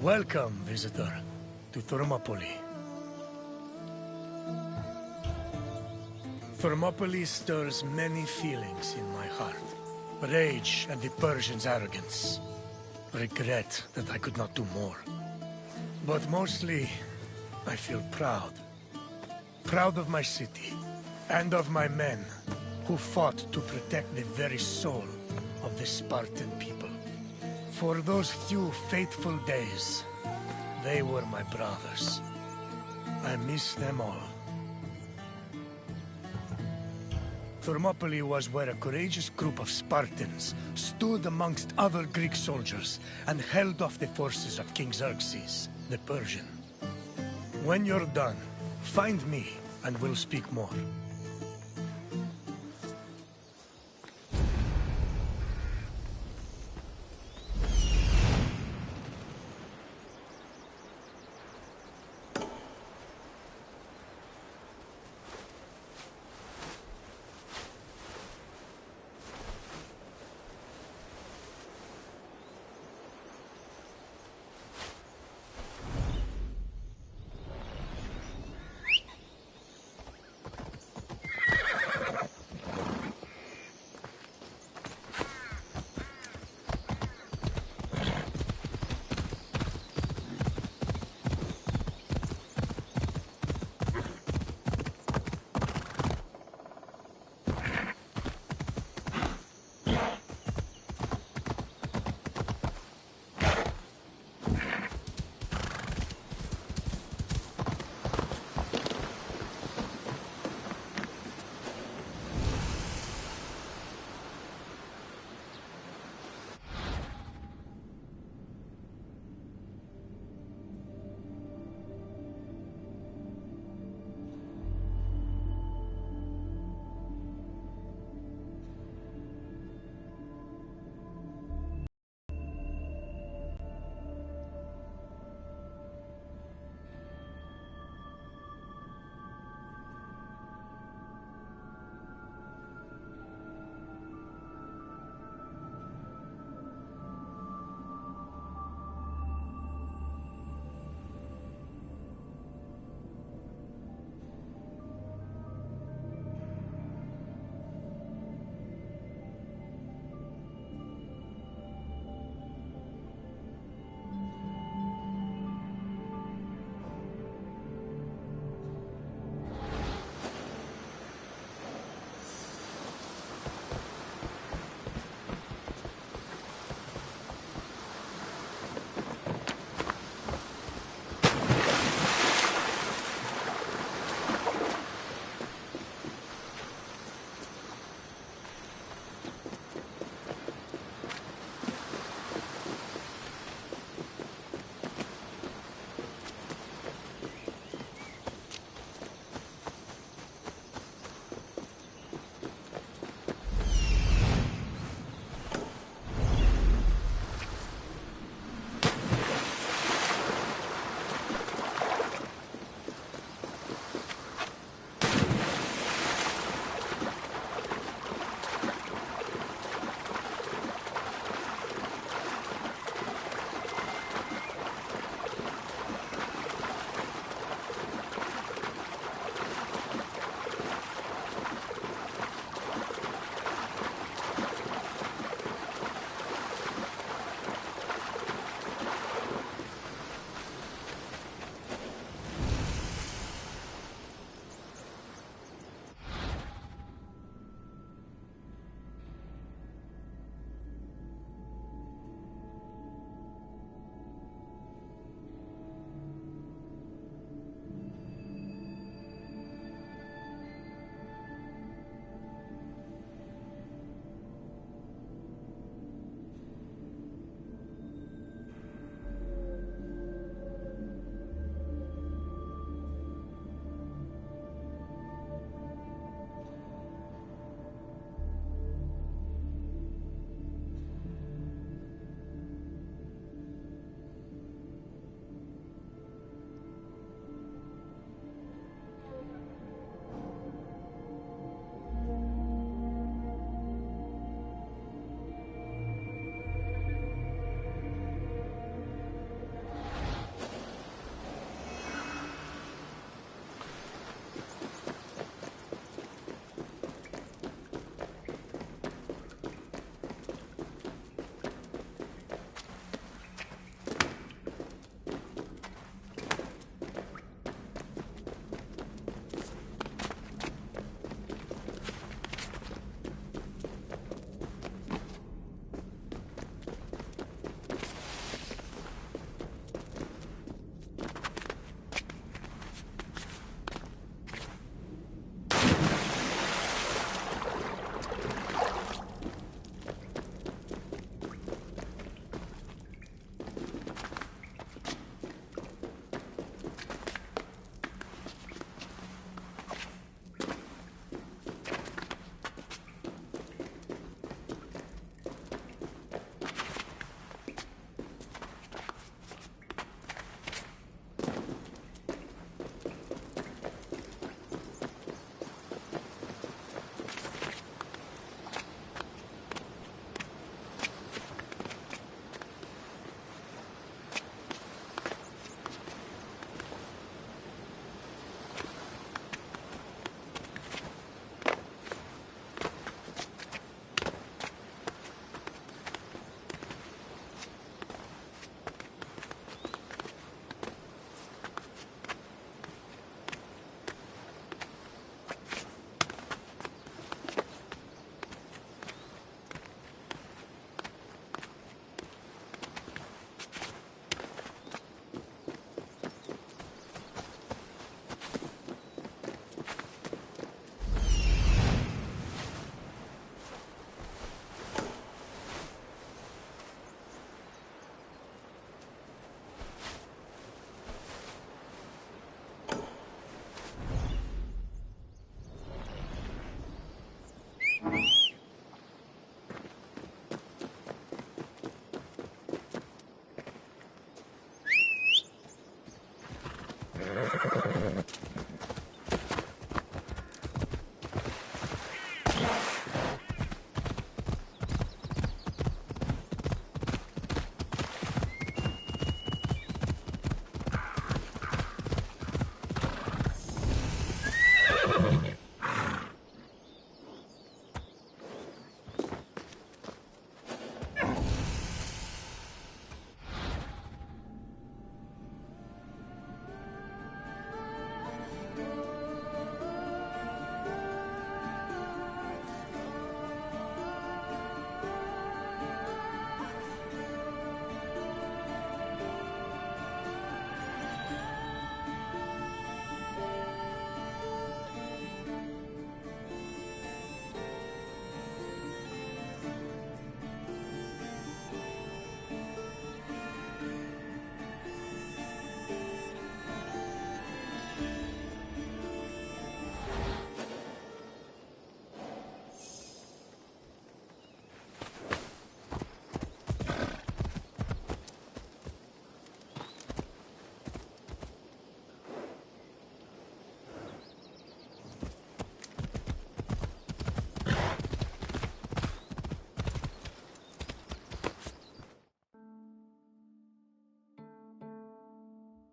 Welcome, visitor, to Thermopylae. Thermopylae stirs many feelings in my heart. Rage at the Persians' arrogance. Regret that I could not do more. But mostly, I feel proud. Proud of my city, and of my men, who fought to protect the very soul of the Spartan people. For those few fateful days, they were my brothers. I miss them all. Thermopylae was where a courageous group of Spartans stood amongst other Greek soldiers and held off the forces of King Xerxes, the Persian. When you're done, find me and we'll speak more.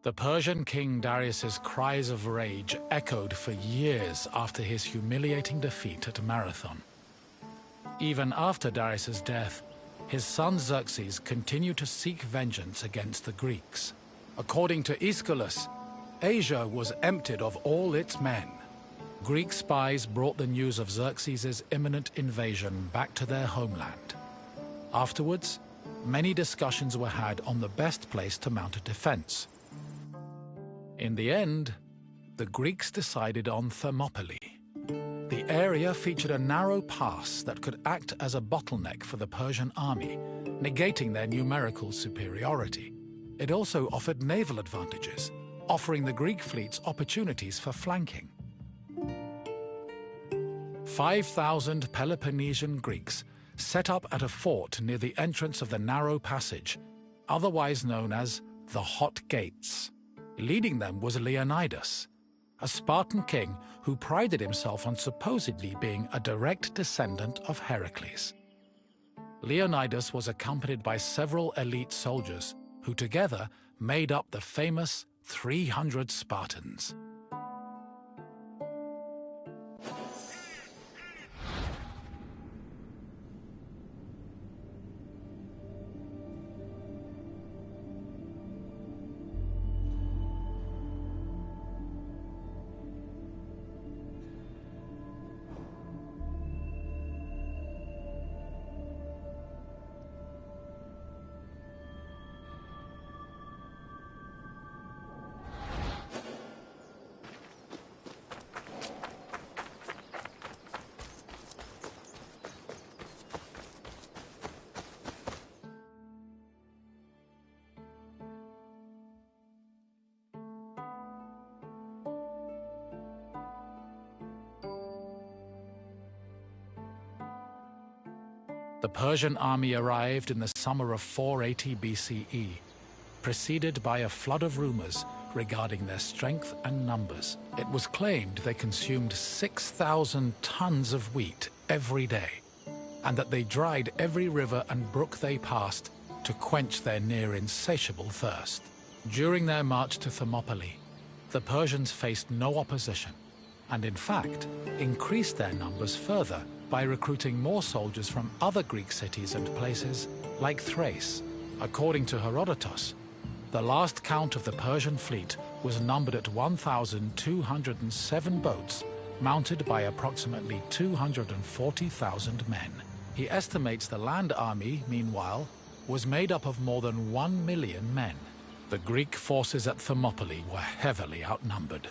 The Persian king Darius's cries of rage echoed for years after his humiliating defeat at Marathon. Even after Darius's death, his son Xerxes continued to seek vengeance against the Greeks. According to Aeschylus, Asia was emptied of all its men. Greek spies brought the news of Xerxes' imminent invasion back to their homeland. Afterwards, many discussions were had on the best place to mount a defense. In the end, the Greeks decided on Thermopylae. The area featured a narrow pass that could act as a bottleneck for the Persian army, negating their numerical superiority. It also offered naval advantages, offering the Greek fleets opportunities for flanking. 5,000 Peloponnesian Greeks set up at a fort near the entrance of the narrow passage, otherwise known as the Hot Gates. Leading them was Leonidas, a Spartan king who prided himself on supposedly being a direct descendant of Heracles. Leonidas was accompanied by several elite soldiers who together made up the famous 300 Spartans. The Persian army arrived in the summer of 480 BCE, preceded by a flood of rumors regarding their strength and numbers. It was claimed they consumed 6,000 tons of wheat every day, and that they dried every river and brook they passed to quench their near-insatiable thirst. During their march to Thermopylae, the Persians faced no opposition, and in fact, increased their numbers further by recruiting more soldiers from other Greek cities and places like Thrace. According to Herodotus, the last count of the Persian fleet was numbered at 1,207 boats, mounted by approximately 240,000 men. He estimates the land army, meanwhile, was made up of more than 1 million men. The Greek forces at Thermopylae were heavily outnumbered.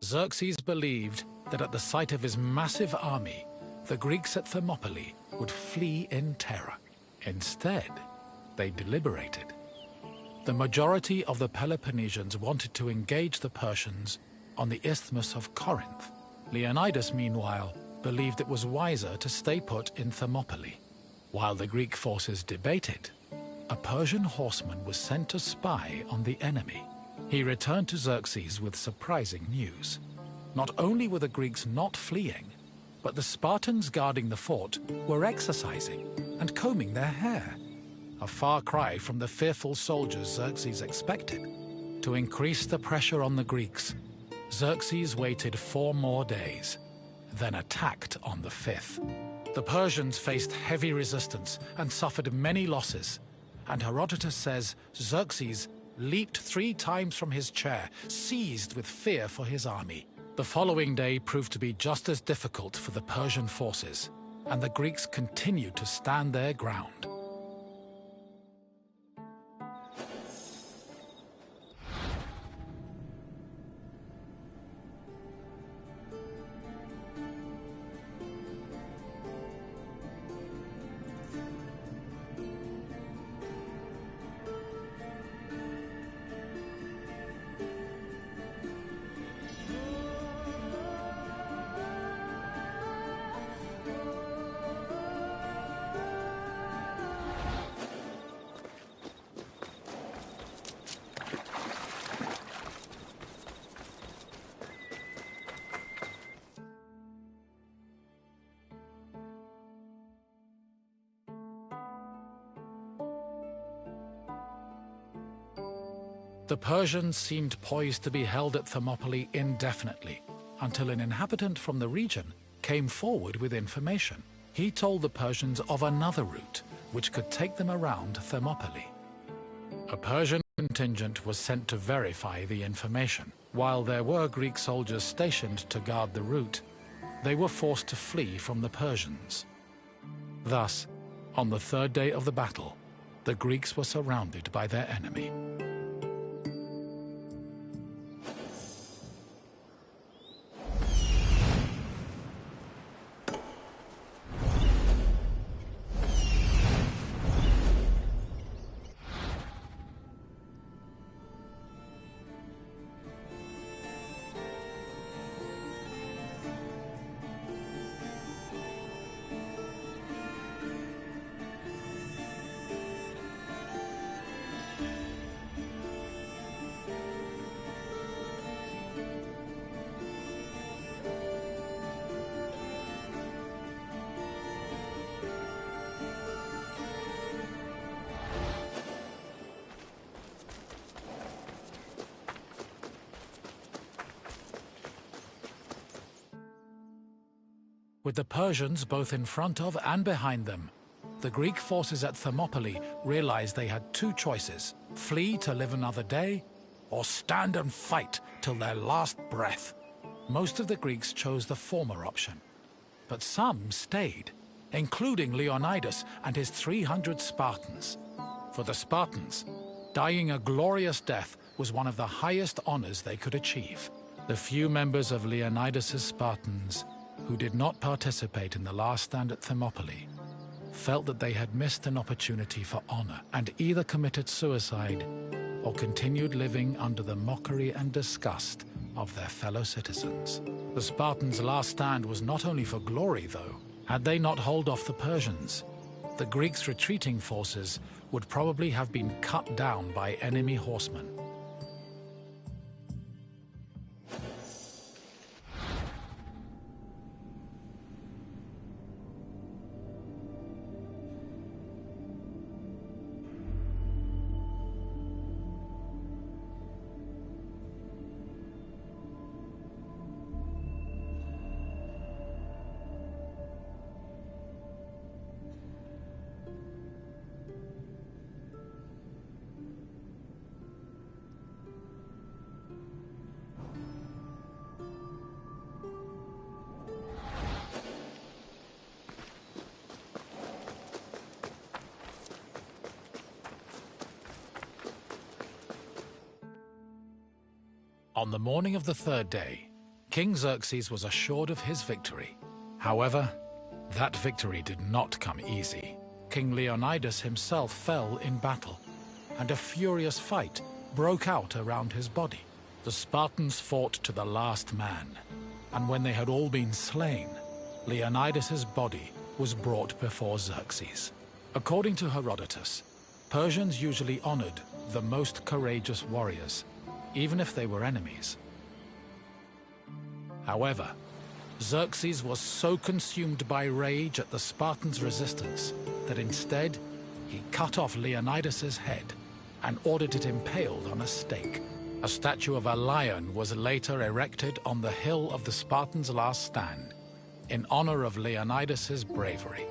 Xerxes believed that at the sight of his massive army, the Greeks at Thermopylae would flee in terror. Instead, they deliberated. The majority of the Peloponnesians wanted to engage the Persians on the Isthmus of Corinth. Leonidas, meanwhile, believed it was wiser to stay put in Thermopylae. While the Greek forces debated, a Persian horseman was sent to spy on the enemy. He returned to Xerxes with surprising news. Not only were the Greeks not fleeing, but the Spartans guarding the fort were exercising and combing their hair. A far cry from the fearful soldiers Xerxes expected. To increase the pressure on the Greeks, Xerxes waited 4 more days, then attacked on the 5th. The Persians faced heavy resistance and suffered many losses, and Herodotus says Xerxes leaped 3 times from his chair, seized with fear for his army. The following day proved to be just as difficult for the Persian forces, and the Greeks continued to stand their ground. The Persians seemed poised to be held at Thermopylae indefinitely, until an inhabitant from the region came forward with information. He told the Persians of another route which could take them around Thermopylae. A Persian contingent was sent to verify the information. While there were Greek soldiers stationed to guard the route, they were forced to flee from the Persians. Thus, on the third day of the battle, the Greeks were surrounded by their enemy. With the Persians both in front of and behind them, the Greek forces at Thermopylae realized they had two choices: flee to live another day, or stand and fight till their last breath. Most of the Greeks chose the former option, but some stayed, including Leonidas and his 300 Spartans. For the Spartans, dying a glorious death was one of the highest honors they could achieve. The few members of Leonidas's Spartans who did not participate in the last stand at Thermopylae felt that they had missed an opportunity for honor and either committed suicide or continued living under the mockery and disgust of their fellow citizens. The Spartans' last stand was not only for glory, though. Had they not held off the Persians, the Greeks' retreating forces would probably have been cut down by enemy horsemen. On the morning of the third day, King Xerxes was assured of his victory. However, that victory did not come easy. King Leonidas himself fell in battle, and a furious fight broke out around his body. The Spartans fought to the last man, and when they had all been slain, Leonidas's body was brought before Xerxes. According to Herodotus, Persians usually honored the most courageous warriors, even if they were enemies. However, Xerxes was so consumed by rage at the Spartans' resistance that instead he cut off Leonidas's head and ordered it impaled on a stake. A statue of a lion was later erected on the hill of the Spartans' last stand in honor of Leonidas's bravery.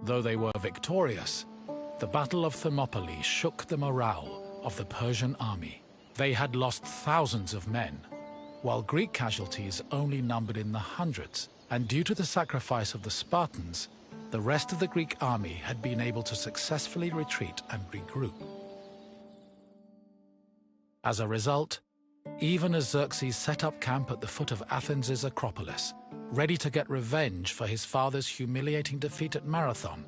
though they were victorious, the Battle of Thermopylae shook the morale of the Persian army. They had lost thousands of men, while Greek casualties only numbered in the hundreds, and due to the sacrifice of the Spartans, the rest of the Greek army had been able to successfully retreat and regroup. As a result, even as Xerxes set up camp at the foot of Athens' Acropolis, ready to get revenge for his father's humiliating defeat at Marathon,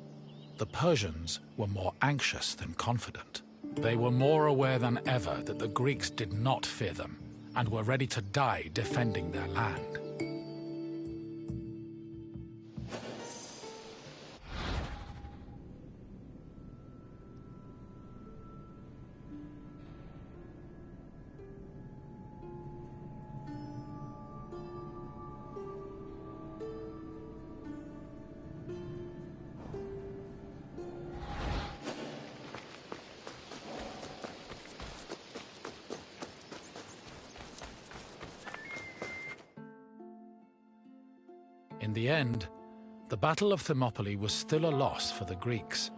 the Persians were more anxious than confident. They were more aware than ever that the Greeks did not fear them and were ready to die defending their land. In the end, the Battle of Thermopylae was still a loss for the Greeks.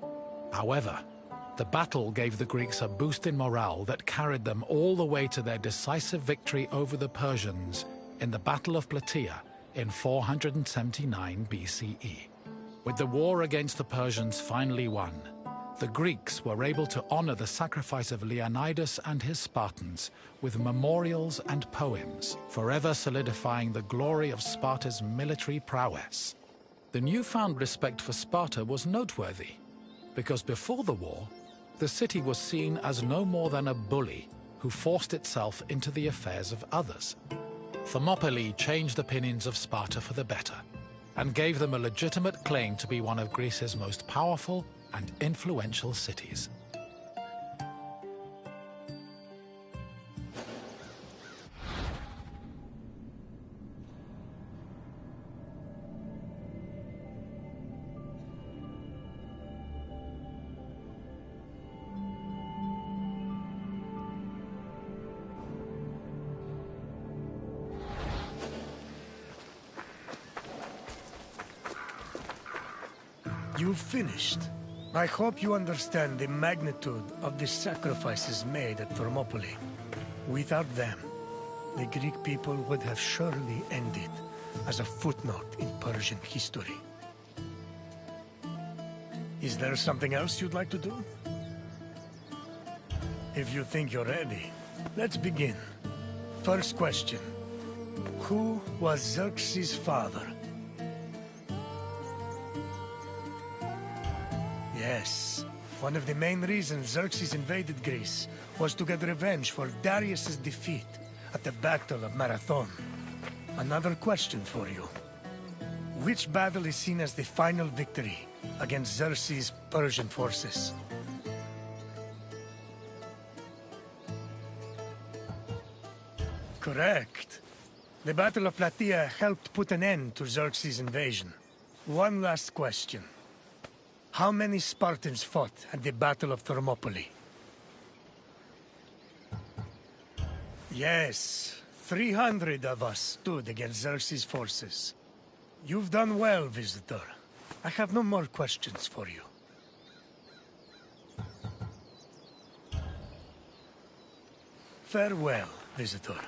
However, the battle gave the Greeks a boost in morale that carried them all the way to their decisive victory over the Persians in the Battle of Plataea in 479 BCE. With the war against the Persians finally won, the Greeks were able to honor the sacrifice of Leonidas and his Spartans with memorials and poems, forever solidifying the glory of Sparta's military prowess. The newfound respect for Sparta was noteworthy, because before the war, the city was seen as no more than a bully who forced itself into the affairs of others. Thermopylae changed the opinions of Sparta for the better, and gave them a legitimate claim to be one of Greece's most powerful and influential cities. You've finished. I hope you understand the magnitude of the sacrifices made at Thermopylae. Without them, the Greek people would have surely ended as a footnote in Persian history. Is there something else you'd like to do? If you think you're ready, let's begin. First question. Who was Xerxes' father? Yes. One of the main reasons Xerxes invaded Greece was to get revenge for Darius's defeat at the Battle of Marathon. Another question for you. Which battle is seen as the final victory against Xerxes' Persian forces? Correct. The Battle of Plataea helped put an end to Xerxes' invasion. One last question. How many Spartans fought at the Battle of Thermopylae? Yes, 300 of us stood against Xerxes' forces. You've done well, visitor. I have no more questions for you. Farewell, visitor.